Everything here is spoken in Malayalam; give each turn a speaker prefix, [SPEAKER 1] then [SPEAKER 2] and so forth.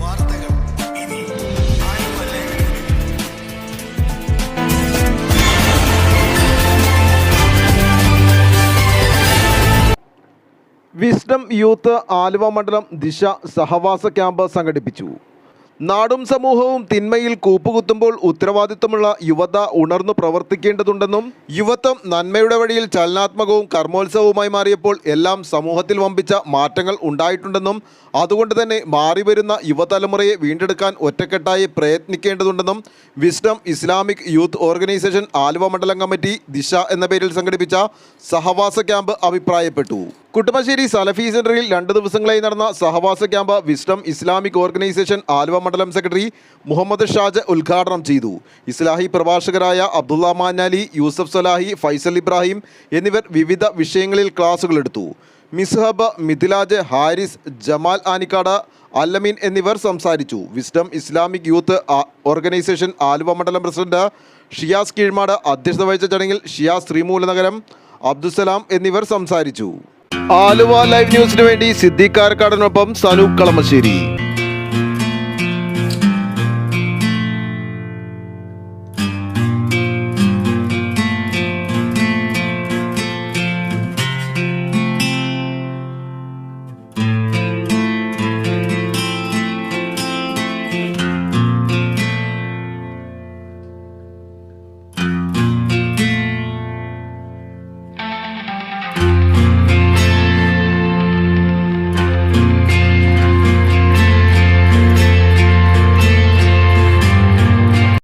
[SPEAKER 1] വാർത്തകൾ ഇനി Aluva live.
[SPEAKER 2] Wisdom youth Aluva മണ്ഡലം ദിശ സഹവാസ ക്യാമ്പ് സംഘടിപ്പിച്ചു. നാടും സമൂഹവും തിന്മയിൽ കൂപ്പുകുത്തുമ്പോൾ ഉത്തരവാദിത്തമുള്ള യുവത ഉണർന്നു പ്രവർത്തിക്കേണ്ടതുണ്ടെന്നും യുവത്വം നന്മയുടെ വഴിയിൽ ചലനാത്മകവും കർമ്മോത്സവവുമായി മാറിയപ്പോൾ എല്ലാം സമൂഹത്തിൽ വമ്പിച്ച മാറ്റങ്ങൾ ഉണ്ടായിട്ടുണ്ടെന്നും അതുകൊണ്ട് തന്നെ മാറിവരുന്ന യുവതലമുറയെ വീണ്ടെടുക്കാൻ ഒറ്റക്കെട്ടായി പ്രയത്നിക്കേണ്ടതുണ്ടെന്നും wisdom Islamic youth organisation Aluva മണ്ഡലം കമ്മിറ്റി ദിശ എന്ന പേരിൽ സംഘടിപ്പിച്ച സഹവാസ ക്യാമ്പ് അഭിപ്രായപ്പെട്ടു. കുട്ടമശ്ശേരി സലഫി സെന്ററിൽ 2 ദിവസങ്ങളായി നടന്ന സഹവാസ camp wisdom Islamic organisation Aluva മണ്ഡലം സെക്രട്ടറി മുഹമ്മദ് ഷാജ് ഉദ്ഘാടനം ചെയ്തു. ഇസ്ലാഹി പ്രഭാഷകരായ അബ്ദുള്ള മാനാലി, യൂസഫ് സലാഹി, ഫൈസൽ ഇബ്രാഹിം എന്നിവർ വിവിധ വിഷയങ്ങളിൽ ക്ലാസുകൾ എടുത്തു. മിസ്ഹബ്, മിഥിലാജ്, ഹാരിസ്, ജമാൽ ആനിക്കാട്, അല്ലമീൻ എന്നിവർ സംസാരിച്ചു. Wisdom Islamic youth organisation Aluva മണ്ഡലം പ്രസിഡന്റ് ഷിയാസ് കീഴ്മാട് അധ്യക്ഷത വഹിച്ച ചടങ്ങിൽ ഷിയാസ് ശ്രീമൂലനഗരം, അബ്ദുസലാം എന്നിവർ സംസാരിച്ചു. ആലുവ ലൈവ് ന്യൂസിനു വേണ്ടി സിദ്ദീഖ് കാരക്കാടിനൊപ്പം സനൂപ് കളമശ്ശേരി.